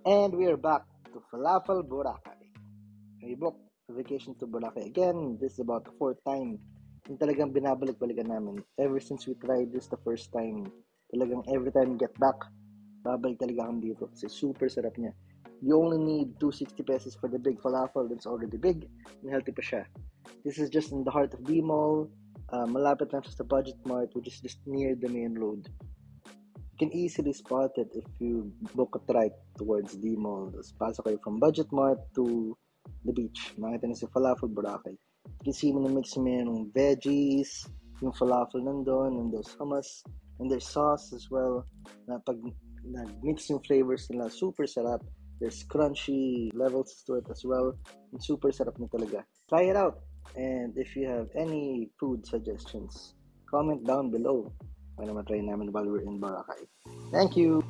And we are back to Falafel Boracay. We booked a vacation to Boracay again. This is about the fourth time. Yung talagang binabalik-balikan namin. Ever since we tried this the first time, talagang every time we get back, babalik talaga kami dito kasi super sarap niya. You only need 260 pesos for the big falafel that's already big and healthy pa siya. This is just in the heart of D Mall. Malapit lang sa Budget Mart, which is just near the main road. You can easily spot it if you book a trike towards D Mall. Tapos pasok kayo from Budget Mart to the beach. Makita niyo si Falafel Boracay. You can see mo na mix mo yung veggies, yung falafel nandun, and those hummus, and their sauce as well. Na pag nag-mix yung flavors nila, super sarap. There's crunchy levels to it as well. And super sarap na talaga. Try it out. And if you have any food suggestions, comment down below para matry namin while we're in Boracay. Thank you!